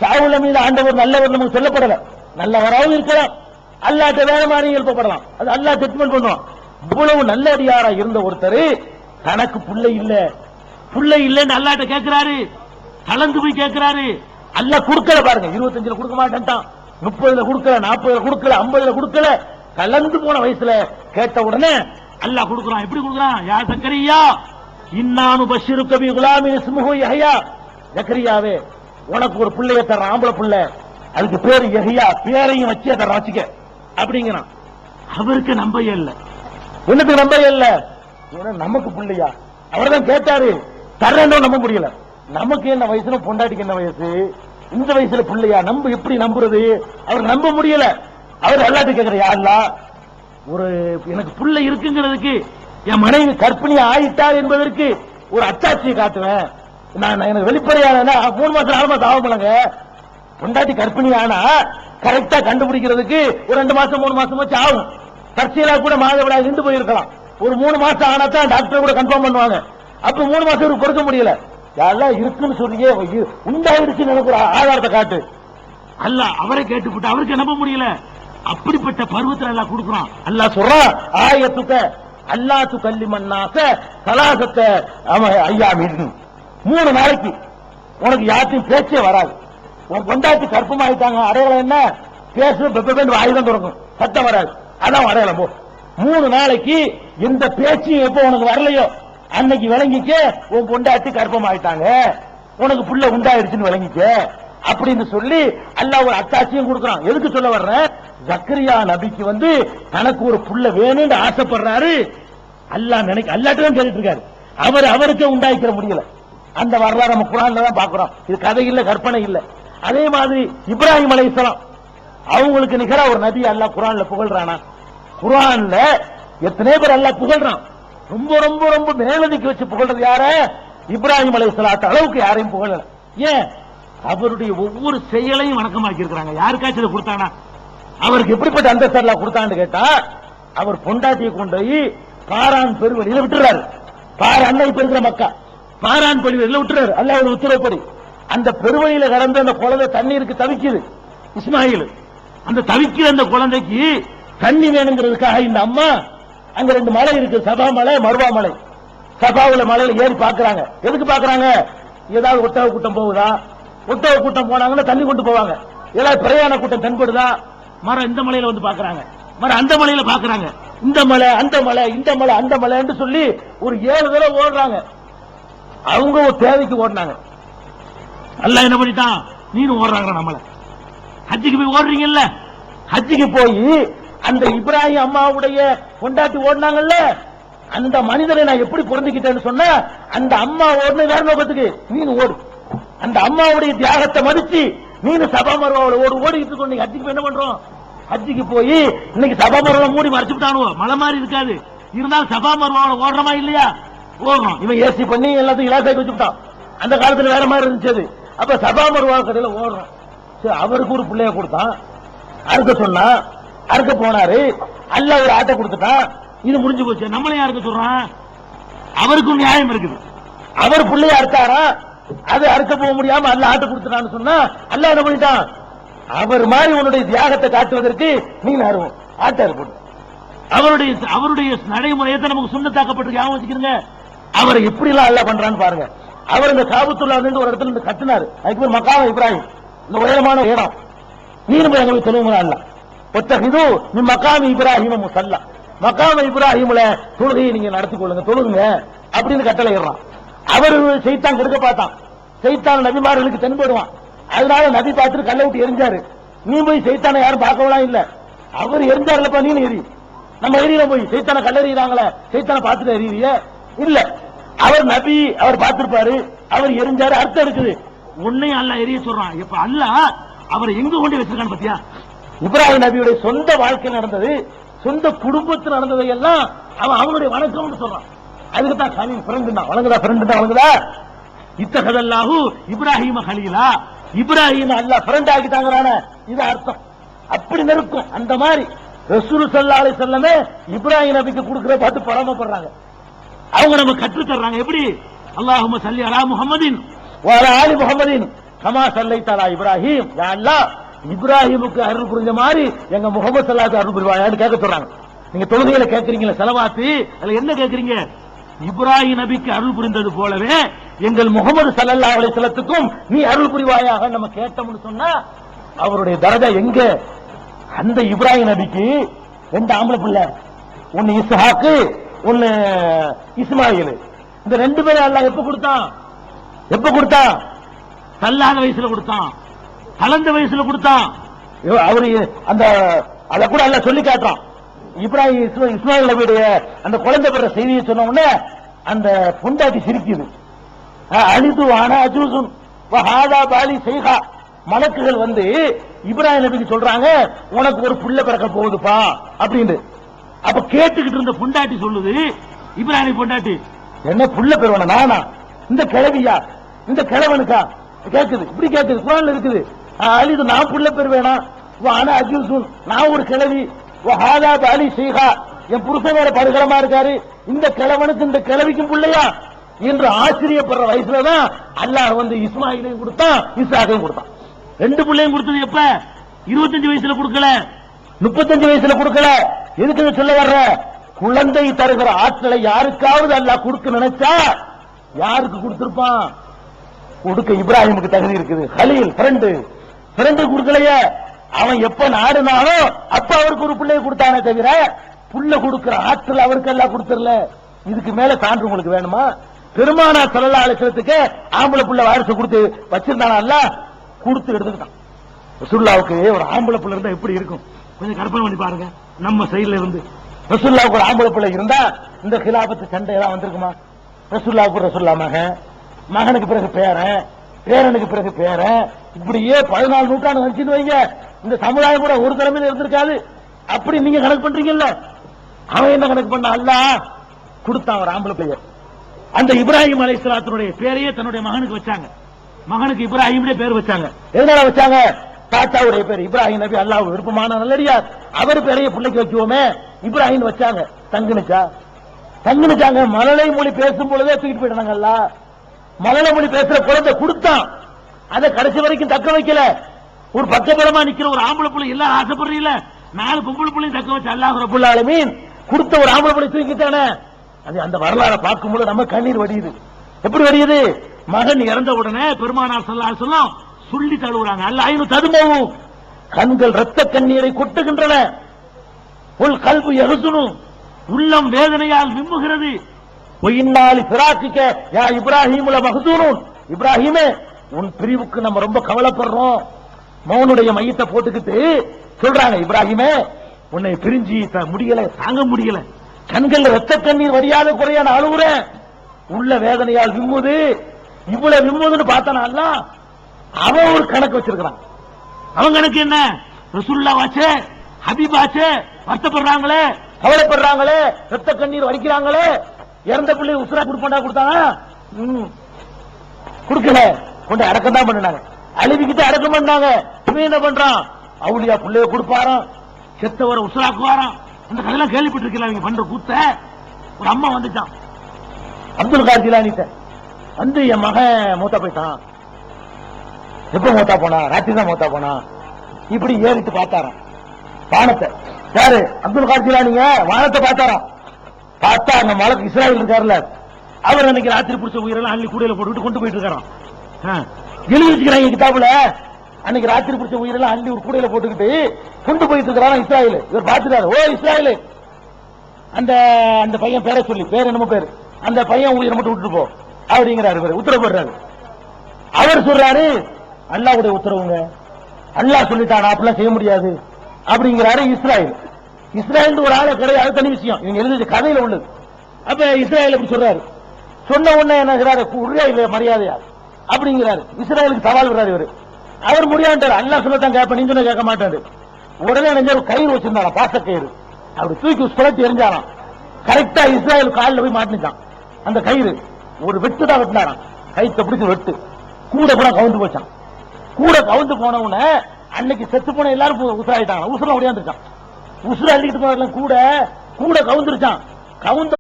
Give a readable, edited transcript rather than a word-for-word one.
சாவுல மீது ஆண்டவர் நல்லவர் நமக்கு சொல்லப்படல, நல்லவராகவும் இருக்கலாம், அல்லாட்ட வேற மாதிரி எழுப்பப்படலாம், அது அல்லாஹ் ஜட்மெண்ட் பண்ணுவான். இவ்வளவு நல்லடியாரா இருந்த ஒருத்தர் தனக்கு புள்ளை இல்லன்னு அல்லாட்ட கேட்கிறாரு, கலந்து போய் கேட்கிறாரு. அல்லாஹ் கொடுக்கல பாருங்க, 25 கொடுக்க மாட்டேன்ட்டான், 30 கொடுக்கல, 40 கொடுக்கல, 50 கொடுக்கல, கலந்து போன வயசுல கேட்ட உடனே அல்லாஹ் கொடுக்குறான். எப்படி கொடுக்குறான்? யா ஜக்கரியா இன்னானு பஷிருக்க பி குலாமின் இஸ்முஹு யஹ்யா, ஜக்கரியாவே உனக்கு ஒரு பிள்ளைய தர்றான், ஆம்பளை பிள்ளை, அதுக்கு பேரு யஹ்யா, பேரையும் வச்சு தர்றான் வச்சுக்க அப்படிங்கிறான். அவருக்கு நம்பவே இல்ல. என்னத்துக்கு நம்பவே இல்ல? நமக்கு பிள்ளையா? அவர்தான் கேட்டாரு, தர்றேன்னு நம்ப முடியல. நமக்கு என்ன வயசுல, பொண்டாட்டிக்கு என்ன வயசு, இந்த வயசுல பிள்ளையா நம்ப எப்படி நம்புறது? அவர் நம்ப முடியல. அவர் அல்லாஹ்ட்ட கேட்கிற, யா அல்லாஹ் ஒரு எனக்கு புள்ள இருக்குங்கிறதுக்கு, என் மனைவி கர்ப்பிணி ஆயிட்டார் என்பதற்கு ஒரு அத்தாட்சியை காட்டுவேன். நான் எனக்கு வெளிப்படையான 3 மாசம் 4 மாசம் ஆகும்லங்க, பொண்டாட்டி கர்ப்பிணி ஆனா கரெக்டா கண்டுபிடிக்கிறதுக்கு ஒரு 2 மாசம் 3 மாசம் வச்சு ஆகும். தற்செயலா கூட மாதவிடாய் நின்று போயிருக்கலாம். ஒரு 3 மாசம் ஆனா தான் டாக்டர் கூட கன்ஃபார்ம் பண்ணுவாங்க. அப்ப 3 மாசம் பொறுக்க முடியல. யாரெல்லாம் இருக்குன்னு சொல்லியே உண்டாயிருச்சுன்னு எனக்கு ஒரு ஆதாரத்தை காட்டு. அல்லாஹ் அவரை கேட்டுவிட்டு அவருக்கு நம்ப முடியல. அப்படிப்பட்ட பருவத்தில் அல்லாஹ் கொடுக்குறான். அல்லாஹ் சொல்றான், ஆயத்துக்க அல்லாஹ் துகல்லிமன்னாஸ ஸலாஸத அய்யாமின், 3 நாளைக்கு உனக்கு யார்ட்டையும் பேச்சே வராது. உன் பொண்டாட்டி கற்பமாயிட்டாங்க, அடையாளம் என்ன? பேசு பெப்பேன்னு வாயுதான் திறக்கும், சத்தம் வராது, அதான் அடையாளம். போ 3 நாளைக்கு எந்த பேச்சும் எப்போ உனக்கு வரலையோ அன்னைக்கு விளங்கிக்க உன் பொண்டாட்டி கற்பமாயிட்டாங்க, உனக்கு புள்ள உண்டாயிருச்சுன்னு விளங்கிக்க அப்படின்னு சொல்லி அல்லாஹ் ஒரு அத்தாட்சியும் கொடுக்குறான். எதுக்கு சொல்ல வர்றேன்? ஜக்கரியா நபிக்கு தனக்கு ஒரு புள்ள வேணும்னு ஆசைப்படுறாரு. அல்லாஹ்ட்ட தான் கேட்டுட்டு இருக்காரு. அவருக்கு உண்டாக்கிற முடியல. அந்த வரலாறு நம்ம குர்ஆன்ல தான் பாக்குறோம். இது கதை இல்ல, கற்பனை இல்ல. அதே மாதிரி இப்ராஹிம் அலைஹிஸ்ஸலாம் அவங்களுக்கு நிகரா ஒரு நபி அல்லாஹ் குர்ஆன்ல புகழ்றானா? குர்ஆன்ல எத்தனை பேர் அல்லாஹ் புகழ்றான். ரொம்ப ரொம்ப ரொம்ப மேலதிக்கு வச்சு புகழ்றது யார? இப்ராஹிம் அலைஹிஸ்ஸலாத்து அளவுக்கு யாரையும் புகழல. ஏன்? அவருடைய ஒவ்வொரு செயலையும் வணக்கமாக்கி இருக்கிறாங்க. யாருக்காச்சும் கொடுத்தானா? அவருக்கு எப்படிப்பட்ட அந்தஸ்து அல்லாஹ் கொடுத்தான்னு கேட்டா, அவர் பொண்டாட்டியை கொண்டு போய் பாரான் பெருவெளியில விட்டுறாரு. அன்னை பெருகிற மக்கா பாரான் பெருவெளியில விட்டுறாரு அல்லாஹ் உத்தரவுப்படி. அந்த பெருவழியில கடந்து அந்த குழந்தை தண்ணீருக்கு தவிக்குது. இஸ்மாயில் அந்த தவிக்கிற அந்த குழந்தைக்கு தண்ணி வேணுங்கிறதுக்காக இந்த அம்மா அங்க 2 மலை இருக்கு, சபா மலை, மர்வா மலை. சபாவுல மலையில ஏறி பாக்குறாங்க. எதுக்கு பாக்குறாங்க? ஏதாவது ஒட்டக கூட்டம் போகுதா? ஒட்டக கூட்டம் போனாங்கன்னா தண்ணி கொண்டு போவாங்க. ஏதாவது பிரயாண கூட்டம் தென்படுதா? மரம் இந்த மலையில பாக்குறாங்க, மரம் அந்த மலையில பாக்குறாங்க. இந்த மலை அந்த மலை, இந்த மலை அந்த மலைன்னு சொல்லி ஒரு 7 தடவை ஓடுறாங்க. அவங்க ஒரு தேவைக்கு ஓடினாங்க. அல்லாஹ் என்ன பண்ணிட்டான்? நீனும் ஓடுறாங்க. நம்மள ஹஜ்ஜுக்கு போய் ஓடுறீங்கல்ல, ஹஜ்ஜுக்கு போய் அந்த இப்ராஹிம் அம்மாவுடைய கொண்டாட்டி ஓடினாங்கல்ல, அந்த மனிதரை நான் எப்படி பொருந்திக்கிட்டேன்னு சொன்ன, அந்த அம்மா ஓடுன வேற நோக்கத்துக்கு நீனு ஓடு. அந்த அம்மாவுடைய தியாகத்தை மதிச்சு நீனு சபா மர்வாவோட ஓடிக்கிட்டு இருக்கோம். நீங்க ஹஜ்ஜுக்கு என்ன பண்றோம்? ஹஜ்ஜுக்கு போய் இன்னைக்கு சபா மர்வா மூடி மறைச்சு விட்டானுவோ, மலை மாதிரி இருக்காது, இருந்தாலும் சபா மர்வாவோட ஓடுறமா இல்லையா? ஓடுறோம். இவன் ஏசி பண்ணி எல்லாத்தையும் இலாசாக்கி வச்சுட்டான். அந்த காலத்துல வேற மாதிரி இருந்துச்சு. அப்ப சபா மர்வா கடையில ஓடுறோம். சரி, அவருக்கு ஒரு பிள்ளைய கொடுத்தான், அறுக்க சொன்னா, அறுக்க போனாரு. அல்லாஹ் ஒரு ஆட்டை கொடுத்துட்டான். இது முடிஞ்சு போச்சு. நம்மளே அறுக்க சொல்றான். அவருக்கும் நியாயம் இருக்குது. அவர் பிள்ளைய அறுத்தாரா, அது அறுக்க போக முடியாம அல்லாஹ் ஆட்டை கொடுத்துட்டான்னு சொன்னா அல்லாஹ் என்ன பண்ணிட்டான்? அவர் மாதிரி உன்னுடைய தியாகத்தை காட்டுவதற்கு நீ அறுவோம் ஆட்டை அறுப்போம். அவருடைய நடைமுறையை நமக்கு சுண்ணத்தாக்கப்பட்டு ஞாபகம் வச்சுக்கிறீங்க. அவரை எப்படி எல்லாம் அல்லாஹ் பண்றான்னு பாருங்க. அவர் இந்த காபத்துல்லா ஒரு இடத்துல இருந்து கட்டினாரு. அதுக்கு மக்காம் இப்ராஹிம், இந்த உயரமான இடம், நீர் போய் அங்க போய் தொழுவுங்க. அல்ல ஒத்தகிது நீ மக்காம இப்ராஹிம முசல்லா, மக்காம இப்ராஹிம்ல தொழுகையை நீங்க நடத்தி கொள்ளுங்க, தொழுகுங்க அப்படின்னு கட்டளை இடுறான். அவர் சைத்தான் கெடுக்க பார்த்தான். சைத்தான் நபிமார்களுக்கு தென்படுவான். அதனால நபி பார்த்துட்டு கல்லை விட்டு எரிஞ்சாரு. நீ போய் சைத்தானை யாரும் பார்க்கலாம் இல்ல, அவர் எரிஞ்சாருலப்பா, நீ எரி. நம்ம எரியல போய் சைத்தான கல்லறிறாங்களே, சைத்தான பார்த்துட்டு எறிய இல்ல. அவர் நபி, அவர் பார்த்திருப்பாரு, அவர் எரிஞ்சாரு, அர்த்தம் இருக்குது. உன்னையும் அல்லாஹ் எரிய சொல்றான். இப்ப அல்லாஹ் அவரை எங்க கொண்டு வச்சிருக்கான்னு பாத்தியா? இப்ராஹிம் நபியுடைய சொந்த வாழ்க்கை நடந்தது, சொந்த குடும்பத்தில் நடந்ததை எல்லாம் அவன் அவனுடைய வணக்கம்னு சொல்றான். அதுக்கு தான் கலீல் ஃப்ரெண்ட் தான், வணங்குதா ஃப்ரெண்ட் தான், வணங்குதா. இத்தகதல்லாஹு இப்ராஹிம கலீலா, இப்ராஹிம் அல்லாஹ் ஃப்ரெண்ட் ஆக்கிட்டாங்கறான இது அர்த்தம். அப்படி நெருக்கும். அந்த மாதிரி ரசூல் ஸல்லல்லாஹு அலைஹி வஸல்லம் இப்ராஹிம் நபிக்கு கொடுக்கிற பாட்டு பரமப்படுறாங்க. அவங்க நம்ம கற்று தர்றாங்க. எப்படி? அல்லாஹும்ம ஸல்லி அலா முஹம்மதின் வ அலா ஆலி முஹம்மதின் கமா சல்லைத்தலா இப்ராஹிம், யா அல்லாஹ் இப்ராஹிமுக்கு அருள் புரிஞ்ச மாதிரி எங்க முகமது ஸல்லல்லாஹு அருள் புரிவாயான்னு கேட்க சொல்றாங்க. நீங்க தொழுகையில கேட்கறீங்களா ஸலவாத்து, அதுல என்ன கேட்கறீங்க? இப்ராஹிம் நபிக்கு அருள் புரிந்தது போலவே எங்கள் முகமது ஸல்லல்லாஹு அலைஹி வஸல்லத்துக்கும் நீ அருள் புரிவாயாக நம்ம கேட்டோம்னு சொன்னா அவருடைய தரஜா எங்க? அந்த இப்ராஹிம் நபிக்கு 2 ஆம்பளை பிள்ளை, ஒன்னு இஸ்ஹாக்கு, ஒன்னு இஸ்மாயில். இந்த 2 பேரும் அல்லாஹ் எப்ப கொடுத்தான்? எப்ப கொடுத்தான்? தள்ளாத வயசுல கொடுத்தான், கலந்த வயசுல கொடுத்தான். அவரு அந்த அத கூட அல்லாஹ் சொல்லி காட்டுறான். இப்ராஹிம் இஸ்மாயில் நபியுடைய அந்த குழந்தை பெற செய்தியை சொன்ன உடனே அந்த பொண்டாட்டி சிரிக்குது. அலிது ஆனா அஜூசுன் வஹாதா பாலி செய்கா. மலக்குகள் வந்து இப்ராஹிம் நபிக்கு சொல்றாங்க, உனக்கு ஒரு புள்ள பிறக்க போகுதுப்பா அப்படின்னு. அப்ப கேட்டுக்கிட்டு இருந்த பொண்டாட்டி சொல்லுது, இப்ராஹிம் பொண்டாட்டி, என்ன புள்ள பெறுவானா? நானா? இந்த கிழவியா? இந்த கிழவனுக்கா? கேக்குது, இப்படி கேக்குது, குர்ஆன்ல இருக்குது. அலிது நான் புள்ள பெறுவேனா? ஆனா அஜூசுன் நான் ஒரு கிழவி, வஹாதா பாலி செய்கா என் புருஷன் வேற படுகளமா இருக்காரு, இந்த கிழவனுக்கு இந்த கிழவிக்கும் பிள்ளையா என்று ஆச்சரியப்படுற வயசுலதான் அல்லாஹ் வந்து இஸ்மாயிலையும் கொடுத்தான், இஸ்ஹாக்கையும் கொடுத்தான். 2 பிள்ளையும் கொடுத்தது எப்ப? 25 வயசுல கொடுக்கல, 35 வயசுல கொடுக்கல. எதுக்கு சொல்ல வர்ற? குழந்தை தருகிற ஆற்றலை யாருக்காவது அல்லாஹ் கொடுக்க நினைச்சா யாருக்கு கொடுத்திருப்பான்? கொடுக்க இப்ராஹிமுக்கு தகுதி இருக்குது. கலீல் ஃப்ரெண்டு கொடுக்கலையே. அவன் எப்ப நாடுனாலும் அப்ப அவருக்கு ஒரு பிள்ளையை கொடுத்தானே தவிர புள்ள கொடுக்கிற ஆற்றல் அவருக்கு எல்லாம் கொடுத்துடல. இதுக்கு மேல சான்று உங்களுக்கு வேணுமா? பெருமானார் ஸல்லல்லாஹு அலைஹி வஸல்லத்துக்கு ஆம்பளை புள்ள வாரிசு கொடுத்து வச்சிருந்தானா? அல்ல கொடுத்து எடுத்துக்கிட்டான். ரசூலுல்லாஹ்வுக்கு ஒரு ஆம்பளை புள்ள இருந்தா எப்படி இருக்கும்? கொஞ்சம் கற்பனை பண்ணி பாருங்க. நம்ம சைடுல இருந்து ரசூலுல்லாஹ்வுக்கு ஒரு ஆம்பளை புள்ள இருந்தா இந்த கிலாபத்து சண்டை எல்லாம் வந்திருக்குமா? ரசூலுல்லாஹ்வுக்கு ரசூலுல்லாஹ் மகனுக்கு பிறகு பேரன், பேரனுக்கு பிறகு பேரன், இப்படியே 14 நூற்றாண்டு வந்துச்சுன்னு வைங்க, இந்த சமுதாயம் கூட ஒரு தலைமையில இருந்திருக்காது. அப்படி நீங்க கணக்கு பண்றீங்கல்ல, அவன் என்ன கணக்கு பண்ண? அல்லாஹ் கொடுத்தான் ஒரு ஆம்பளை பெயர். அந்த இப்ராஹிம் அலைஹிஸ்ஸலாத்துடைய பேரையே தன்னுடைய மகனுக்கு வச்சாங்க. மகனுக்கு இப்ராஹிம்னே பேர் வச்சாங்க. எதனால வச்சாங்க? தாத்தாவுடைய பேர் இப்ராஹிம் நபி, அல்லாஹ் விருப்பமான நல்லடியார், அவர் பேரையே பிள்ளைக்கு வச்சுவோமே இப்ராஹிம் வச்சாங்க. தங்குனுச்சாங்க. மழலை மொழி பேசும் பொழுதே தூக்கிட்டு போயிட்டாங்க. அல்லாஹ் மழலை மொழி பேசுற குழந்தை கொடுத்தான், அதை கடைசி வரைக்கும் தக்க வைக்கல. ஒரு பக்கபலமா நிக்கிற ஒரு ஆம்பளை பிள்ளை எல்லாரும் ஆசைப்படுறீங்கள, 4 பொம்பளை பிள்ளையும் தக்க வச்சு அல்லாஹ் ரப்பல் ஆலமீன் கொடுத்த ஒரு ஆம்பளை பிள்ளை தூக்கிட்டானே. அது அந்த வரலாறை பார்க்கும்போது நம்ம கண்ணீர் வடியுது. எப்படி வடியுது? மகன் இறந்த உடனே பெருமானார் ஸல்லல்லாஹு அலைஹி வஸல்லம் சொல்லி தழுவுறாங்க. அல்லாஹ்வின் ததுமவும், கண்கள் ரத்த கண்ணீரை கொட்டுகின்றன. உல் கல்பு யஹ்சுனு, உள்ளம் வேதனையால் விம்முகிறது. ஒயின்னாலி ஃபிராக்கிக யா இப்ராஹீம் லமஹ்சூனுன், இப்ராஹீமே உன் பிரிவுக்கு நம்ம ரொம்ப கவலைப்படுறோம். மௌனுடைய மையத்தை போட்டுக்கிட்டு சொல்றாங்க, இப்ராஹிமே உன்னை பிரிஞ்சு முடியல, தாங்க முடியல, கண்கள் ரத்த கண்ணீர் வடியாத குறையான அழுகுறேன், உள்ள வேதனையால் விம்முது. இவ்வளவு விம்முதுன்னு பார்த்தானா அல்லாஹ்? அவன் ஒரு கணக்கு வச்சிருக்கான். அவன் கணக்கு என்ன? ரசூலுல்லாஹ் வாச்சே, ஹபீபாச்சே, வருத்தப்படுறாங்களே, கவலைப்படுறாங்களே, ரத்த கண்ணீர் வடிக்கிறாங்களே, இறந்த பிள்ளை உசுரா கொடுத்தாங்க, கொடுக்கல, கொண்டு அடக்கம் தான் பண்ணாங்க, அழுவிக்கிட்டு அடக்கம் பண்ணாங்க. இவன் என்ன பண்றான்? அவுலியா பிள்ளைய கொடுப்பாராம், செத்தவரை உசுராக்குவாராம். அந்த கதையெல்லாம் கேள்விப்பட்டிருக்கீங்களா? நீங்க பண்ற கூத்த. ஒரு அம்மா வந்துட்டான் அப்துல் காதர் ஜிலானிட்ட வந்து, என் மகன் மூத்தா போயிட்டான். எப்ப மூத்தா போனா? ராத்திரி தான் மூத்தா போனா. இப்படி ஏறிட்டு பார்த்தாராம் வானத்தை. யாரு? அப்துல் காதர் ஜிலானிங்க வானத்தை பார்த்தாராம். பார்த்தா அந்த மலக்கு இஸ்ராயல் இருக்காருல்ல, அவர் அன்னைக்கு ராத்திரி பிடிச்ச உயிரெல்லாம் அள்ளி கூடையில போட்டுக்கிட்டு கொண்டு போயிட்டு இருக்காராம். எழுதி வச்சுக்கிறாங்க கிதாபுல. அன்னைக்கு ராத்திரி பிடிச்ச உயிரெல்லாம் அள்ளி ஒரு கூடையில போட்டுக்கிட்டு கொண்டு போயிட்டு இருக்கிறாரா இஸ்ராயல். இவர் பார்த்துட்டாரு, ஓ இஸ்ராயல், அந்த பையன் பேரை சொல்லி, பேர் என்னமோ பேரு, அந்த பையன் உயிரை மட்டும் விட்டுட்டு போ அப்படிங்கிறாரு. இவர் உத்தரவு போடுறாரு. அவர் சொல்றாரு, அல்லாஹ்வுடைய உத்தரவுங்க, அல்லாஹ் சொல்லிட்டான், அப்படிலாம் செய்ய முடியாது அப்படிங்கிறாரு இஸ்ராயல். இஸ்ராயல் ஒரு ஆளை கிடையாது, தனி விஷயம், இவங்க எழுதி கதையில உள்ளது. அப்ப இஸ்ராயல் அப்படி சொல்றாரு. சொன்ன உடனே என்ன உரியா இல்ல மரியாதையா அப்படிங்கிறாரு. இஸ்ராயலுக்கு சவால் விடுறாரு இவரு. அவர் முடியாண்டாரு, அல்லாஹ் சொல்லத்தான் கேட்ப, நீங்க சொன்ன கேட்க மாட்டாரு. உடனே நெஞ்சாரு கயிறு வச்சிருந்தாரா, பாசக்கயிறு, அப்படி தூக்கி சுழட்டி எரிஞ்சாராம். கரெக்டா இஸ்ராயல் காலில் போய் மாட்டினான். அந்த கயிறு ஒரு வெட்டு தான் வெட்டினாராம், கைத்தை பிடிச்சு வெட்டு. கூட கூட கவுந்து போச்சான். கூட கவுந்து போன உடனே அன்னைக்கு செத்து போன எல்லாரும் உசுராயிட்டாங்க. உசுரம் ஓடியாந்துருச்சான். உசுர அள்ளிக்கிட்டு போன கூட கவுந்துருச்சான். கவுந்த